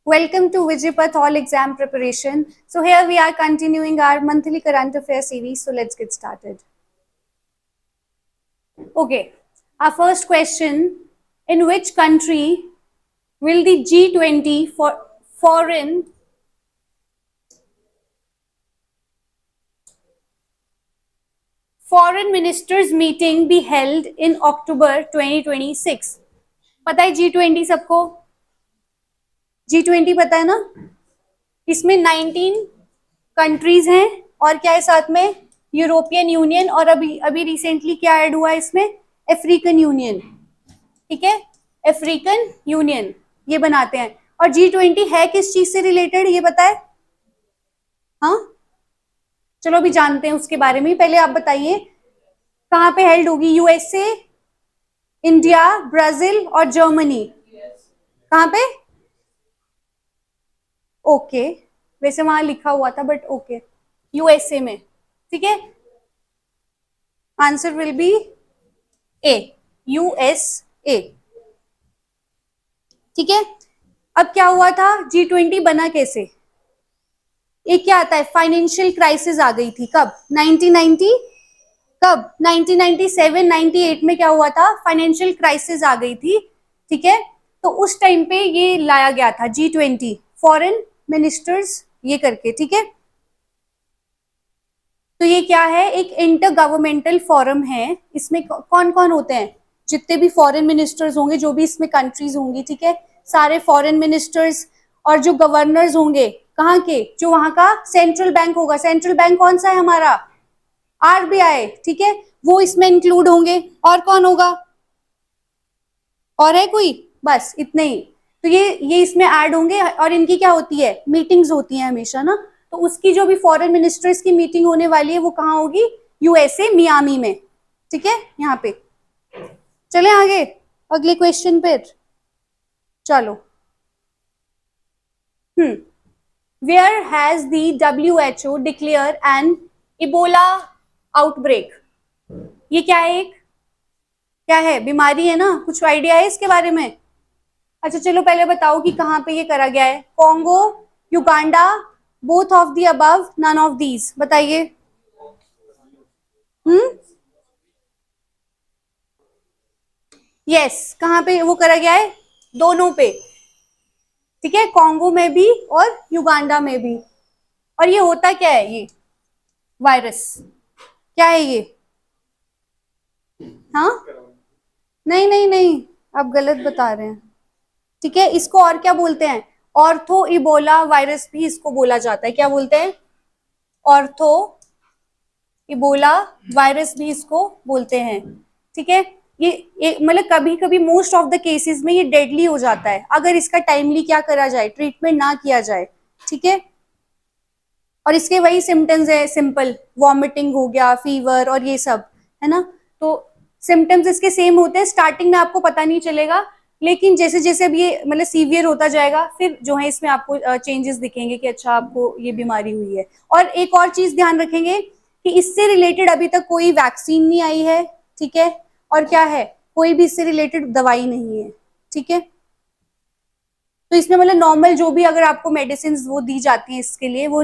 Welcome to Vijayapath All Exam Preparation. So here we are continuing our monthly current affairs series. So let's get started. Okay, our first question: in which country will the G20 for foreign ministers meeting be held in October 2026? पता है G20 सबको? G20 पता है ना? इसमें 19 countries हैं और क्या है साथ में? यूरोपियन यूनियन और अभी अभी रिसेंटली क्या ऐड हुआ है इसमें? African union. ठीक है, अफ्रीकन यूनियन ये बनाते हैं. और G20 है किस चीज से रिलेटेड ये पता है? हाँ, चलो अभी जानते हैं उसके बारे में. पहले आप बताइए कहाँ पे हेल्ड होगी? यूएसए, इंडिया, ब्राजील और जर्मनी. कहाँ पे? ओके, वैसे वहां लिखा हुआ था बट ओके, यूएसए में. ठीक है, answer will be A, USA. ठीक है, अब क्या हुआ था? G20 बना कैसे? एक क्या आता है? फाइनेंशियल क्राइसिस आ गई थी. कब? 1990. कब? 1997 98 में क्या हुआ था? फाइनेंशियल क्राइसिस आ गई थी. ठीक है, तो उस टाइम पे ये लाया गया था G20, फॉरेन मिनिस्टर्स ये करके. ठीक है, तो ये क्या है? एक इंटर गवर्नमेंटल फोरम है. इसमें कौन कौन होते हैं? जितने भी फॉरेन मिनिस्टर्स होंगे, जो भी इसमें कंट्रीज होंगी. ठीक है, सारे फॉरेन मिनिस्टर्स और जो गवर्नर्स होंगे कहाँ के? जो वहां का सेंट्रल बैंक होगा. सेंट्रल बैंक कौन सा है हमारा? आरबीआई. ठीक है, वो इसमें इंक्लूड होंगे. और कौन होगा? और है कोई? बस इतने ही. तो ये इसमें ऐड होंगे. और इनकी क्या होती है? मीटिंग्स होती हैं हमेशा ना. तो उसकी जो भी फॉरेन मिनिस्टर्स की मीटिंग होने वाली है वो कहाँ होगी? यूएसए, मियामी में. ठीक है, यहाँ पे. चले आगे अगले क्वेश्चन पे. चलो. Where has the WHO declare an Ebola outbreak? ये क्या है? एक क्या है? बीमारी है ना? कुछ आइडिया है इसके बारे में? अच्छा चलो पहले बताओ कि कहाँ पे ये करा गया है. Congo, Uganda, both of the above, none of these. बताइए. यस, कहाँ पे वो करा गया है? दोनों पे. ठीक है, कॉन्गो में भी और युगांडा में भी. और ये होता क्या है? ये वायरस क्या है ये? हाँ, नहीं नहीं नहीं, आप गलत बता रहे हैं. ठीक है, इसको और क्या बोलते हैं? ऑर्थो इबोला वायरस भी इसको बोला जाता है. क्या बोलते हैं? ऑर्थो इबोला वायरस भी इसको बोलते हैं. ठीक है, ये मतलब कभी कभी मोस्ट ऑफ द केसेस में ये डेडली हो जाता है अगर इसका टाइमली क्या करा जाए, ट्रीटमेंट ना किया जाए. ठीक है, और इसके वही सिम्टम्स है, सिंपल वॉमिटिंग हो गया, फीवर और ये सब है ना. तो सिम्टम्स इसके सेम होते हैं. स्टार्टिंग में आपको पता नहीं चलेगा, लेकिन जैसे जैसे अब ये मतलब सीवियर होता जाएगा फिर जो है इसमें आपको चेंजेस दिखेंगे कि अच्छा आपको ये बीमारी हुई है. और एक और चीज ध्यान रखेंगे कि इससे रिलेटेड अभी तक कोई वैक्सीन नहीं आई है. ठीक है, और क्या है? कोई भी इससे रिलेटेड दवाई नहीं है. ठीक है, तो इसमें मतलब नॉर्मल जो भी अगर आपको मेडिसिन वो दी जाती है इसके लिए, वो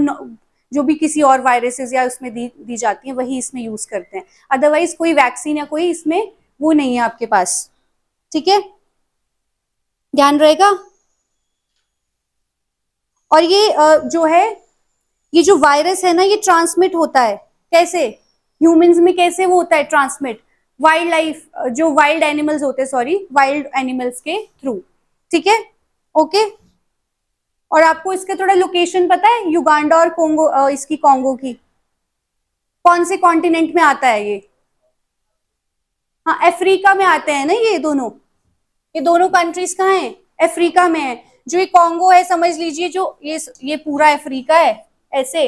जो भी किसी और वायरसेस या उसमें दी जाती है वही इसमें यूज करते हैं. अदरवाइज कोई वैक्सीन या कोई इसमें वो नहीं है आपके पास. ठीक है, ध्यान रहेगा. और ये जो है, ये जो वायरस है ना, ये ट्रांसमिट होता है कैसे? ह्यूमंस में कैसे वो होता है ट्रांसमिट? वाइल्ड लाइफ, जो वाइल्ड एनिमल्स होते हैं, सॉरी, वाइल्ड एनिमल्स के थ्रू. ठीक है, ओके. और आपको इसका थोड़ा लोकेशन पता है? युगांडा और कोंगो, इसकी कॉन्गो की कौन से कॉन्टिनेंट में आता है ये? हाँ, अफ्रीका में आते हैं ना ये दोनों कंट्रीज कहाँ हैं? अफ्रीका में है. जो ये कॉन्गो है समझ लीजिए, जो ये पूरा अफ्रीका है. ऐसे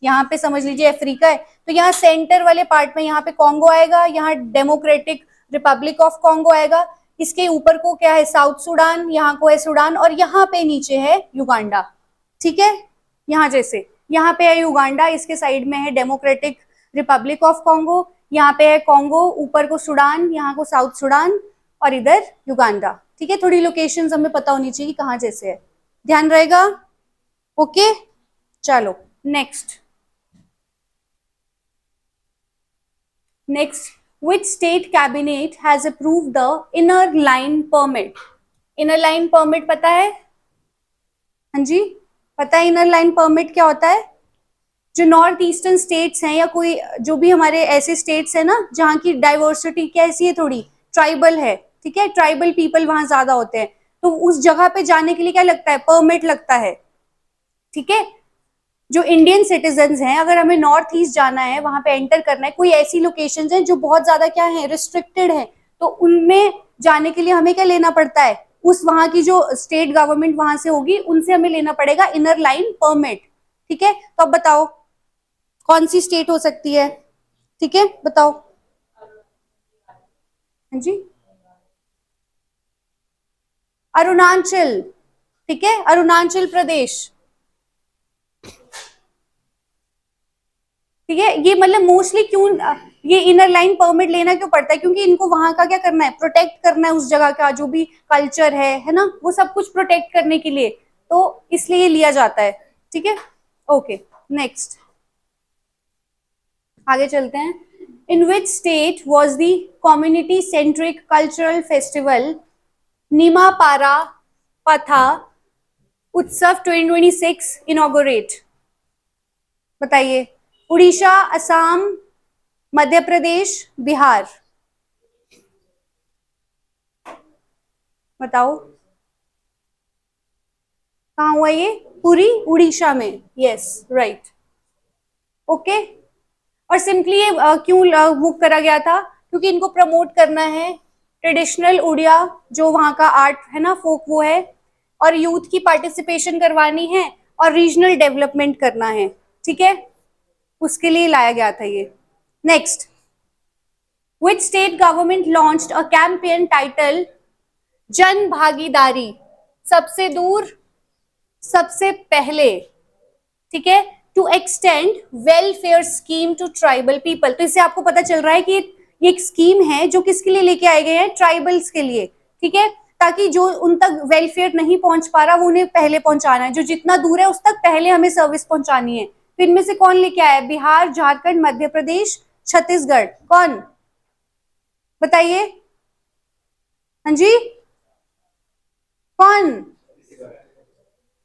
यहाँ पे समझ लीजिए अफ्रीका है. तो यहाँ सेंटर वाले पार्ट में यहाँ पे कॉन्गो आएगा, यहाँ डेमोक्रेटिक रिपब्लिक ऑफ कॉन्गो आएगा. इसके ऊपर को क्या है? साउथ सुडान, यहाँ को है सुडान, और यहाँ पे नीचे है युगांडा. ठीक है, यहाँ जैसे यहाँ पे है युगांडा, इसके साइड में है डेमोक्रेटिक रिपब्लिक ऑफ कॉन्गो, यहाँ पे है कॉन्गो, ऊपर को सुडान, यहाँ को साउथ सुडान, और इधर युगांडा. ठीक है, थोड़ी लोकेशंस हमें पता होनी चाहिए कहाँ जैसे है. ध्यान रहेगा? ओके, चलो next. Next, which state cabinet has approved the inner line permit? Inner line permit पता है? हाँ जी, पता है इनर लाइन परमिट क्या होता है? जो नॉर्थ ईस्टर्न स्टेट्स हैं या कोई जो भी हमारे ऐसे स्टेट्स हैं ना जहाँ की डाइवर्सिटी कैसी है, थोड़ी ट्राइबल है, ठीक है, ट्राइबल पीपल वहां ज्यादा होते हैं, तो उस जगह पे जाने के लिए क्या लगता है? परमिट लगता है, ठीक है। जो इंडियन सिटीजन हैं, अगर हमें नॉर्थ ईस्ट जाना है, वहां पे एंटर करना है, कोई ऐसी लोकेशन है जो बहुत ज्यादा क्या है, रिस्ट्रिक्टेड है, तो उनमें जाने के लिए हमें क्या लेना पड़ता है? उस वहां की जो स्टेट गवर्नमेंट वहां से होगी उनसे हमें लेना पड़ेगा इनर लाइन परमिट, ठीक है। तो अब बताओ कौन सी स्टेट हो सकती है? ठीक है, बताओ। हाँ जी, अरुणाचल, ठीक है, अरुणाचल प्रदेश, ठीक है। ये मतलब मोस्टली क्यों ये इनर लाइन परमिट लेना क्यों पड़ता है? क्योंकि इनको वहां का क्या करना है? प्रोटेक्ट करना है, उस जगह का जो भी कल्चर है ना, वो सब कुछ प्रोटेक्ट करने के लिए, तो इसलिए लिया जाता है, ठीक है। ओके, नेक्स्ट, आगे चलते हैं। In which state was the community centric cultural festival Nimapara पथा उत्सव 2026 इनॉगोरेट? बताइए। उड़ीसा, असम, मध्य प्रदेश, बिहार, बताओ कहाँ हुआ ये? पूरी उड़ीसा में, यस राइट, ओके। और सिंपली ये क्यों बुक करा गया था? क्योंकि इनको प्रमोट करना है ट्रेडिशनल उड़िया जो वहाँ का आर्ट है ना, फोक, वो है, और यूथ की पार्टिसिपेशन करवानी है और रीजनल डेवलपमेंट करना है, ठीक है, उसके लिए लाया गया था ये। Next, which state government launched a campaign title जन भागीदारी, सबसे दूर सबसे पहले, ठीक है, to extend welfare scheme to tribal people. तो इससे आपको पता चल रहा है कि ये एक स्कीम है जो किसके लिए लेके आए गए हैं? ट्राइबल्स के लिए, ठीक है, ताकि जो उन तक वेलफेयर नहीं पहुंच पा रहा वो उन्हें पहले पहुंचाना है, जो जितना दूर है उस तक पहले हमें सर्विस पहुंचानी है। तो इनमें से कौन लेके आया है? बिहार, झारखंड, मध्य प्रदेश, छत्तीसगढ़, कौन? बताइए। हाँ जी, कौन?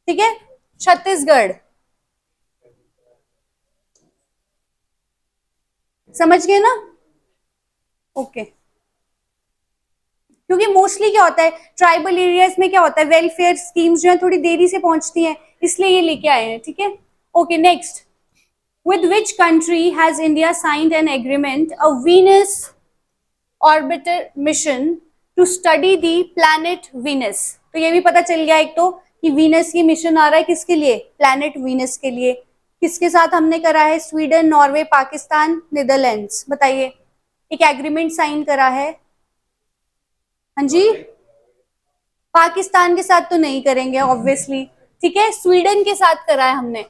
ठीक है, छत्तीसगढ़, समझ गए ना? ओके, क्योंकि मोस्टली क्या होता है ट्राइबल एरियाज में, क्या होता है वेलफेयर स्कीम्स जो है थोड़ी देरी से पहुंचती हैं, इसलिए ये लेके आए हैं, ठीक है। Okay, next, with which country has India signed an agreement, a Venus orbiter mission to study the planet Venus? तो ये भी पता चल गया एक तो कि वीनस की मिशन आ रहा है, किसके लिए? प्लैनेट वीनस के लिए। किसके साथ हमने करा है? स्वीडन, नॉर्वे, पाकिस्तान, नीदरलैंड्स, बताइए। एक एग्रीमेंट साइन करा है। हाँ जी, पाकिस्तान के साथ तो नहीं करेंगे ऑब्वियसली, ठीक है, स्वीडन के साथ करा है हमने।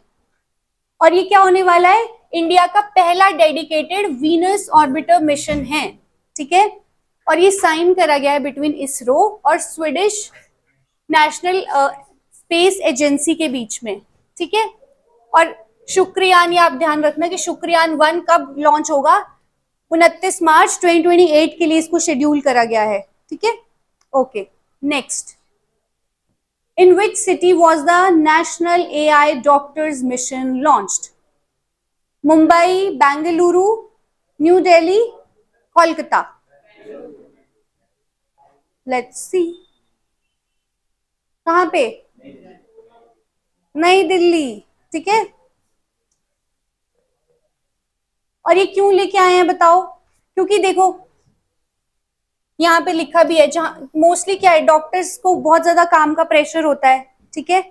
और ये क्या होने वाला है? इंडिया का पहला डेडिकेटेड वीनस ऑर्बिटर मिशन है, ठीक है। और ये साइन करा गया है बिटवीन इसरो और स्वीडिश नेशनल स्पेस एजेंसी के बीच में, ठीक है। और शुक्रयान, ये आप ध्यान रखना कि शुक्रयान 1 कब लॉन्च होगा? 29 मार्च 2028 के लिए इसको शेड्यूल करा गया है, ठीक है। Okay, next, in which city was the national AI doctors mission launched? Mumbai, Bengaluru, new Delhi, Kolkata? Let's see, कहां पे? नई दिल्ली, ठीक है। और ये क्यों लेके आए हैं बताओ? क्योंकि देखो यहाँ पे लिखा भी है, जहां मोस्टली क्या है, डॉक्टर्स को बहुत ज्यादा काम का प्रेशर होता है, ठीक है।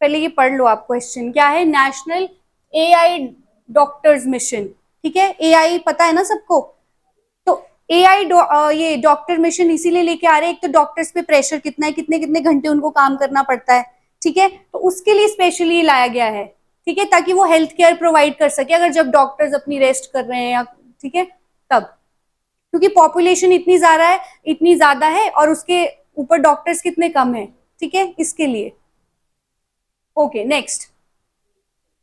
पहले ये पढ़ लो आप, क्वेश्चन क्या है? नेशनल एआई डॉक्टर्स मिशन, ठीक है, एआई पता है ना सबको। तो एआई ये डॉक्टर मिशन इसीलिए लेके आ रहे हैं, एक तो डॉक्टर्स पे प्रेशर कितना है, कितने कितने घंटे उनको काम करना पड़ता है, ठीक है, तो उसके लिए स्पेशली लाया गया है, ठीक है, ताकि वो हेल्थ केयर प्रोवाइड कर सके अगर जब डॉक्टर्स अपनी रेस्ट कर रहे हैं या, ठीक है, तब। क्योंकि पॉपुलेशन इतनी ज्यादा है और उसके ऊपर डॉक्टर्स कितने कम है, ठीक है, इसके लिए। Okay, next.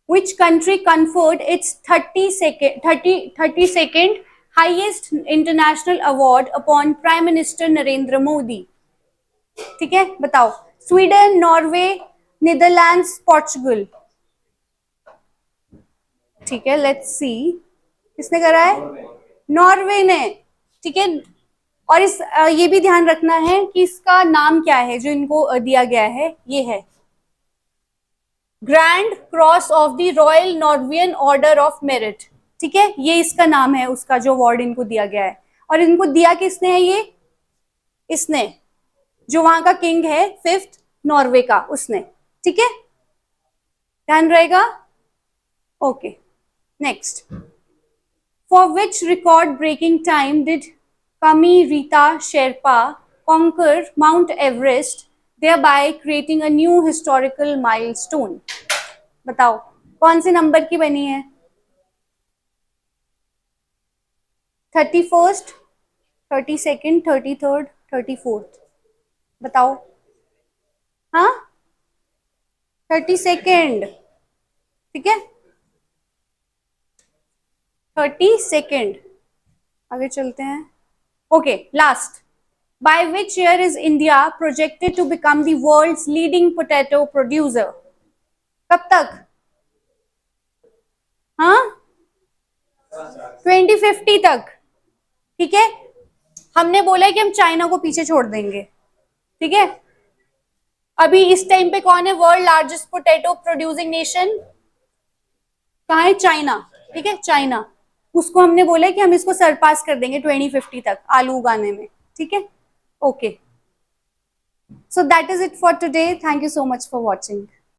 Which country conferred its 32nd highest international award upon Prime Minister Narendra Modi? ठीक है, बताओ. Sweden, Norway, Netherlands, Portugal. ठीक है, लेट्स सी. किसने करा है? नॉर्वे ने. ठीक है. और इस ये भी ध्यान रखना है कि इसका नाम क्या है जो इनको दिया गया है. ये है grand cross of the royal Norwegian order of merit. ठीक है, ये इसका नाम है, उसका जो अवार्ड इनको दिया गया है. और इनको दिया किसने है? ये इसने, जो वहां का किंग है, 5th नॉर्वे का, उसने. ठीक है, ध्यान रहेगा. Okay, next. For which record breaking time did Kami Rita Sherpa conquer Mount Everest, thereby creating a new historical milestone? बताओ, कौन से नंबर की बनी है? 31st, 32nd, 33rd, 34th. बताओ. हाँ, 32nd. ठीक है, 32nd. आगे चलते हैं. Okay, last. By which year is India projected to become the world's leading potato producer? कब तक? हाँ, 2050 तक. ठीक है, हमने बोला है कि हम चाइना को पीछे छोड़ देंगे. ठीक है, अभी इस टाइम पे कौन है world largest potato producing nation? कहाँ है? चाइना. ठीक है, चाइना. उसको हमने बोला है कि हम इसको सरपास कर देंगे 2050 तक आलू उगाने में. ठीक है, okay. So that is it for today. Thank you so much for watching.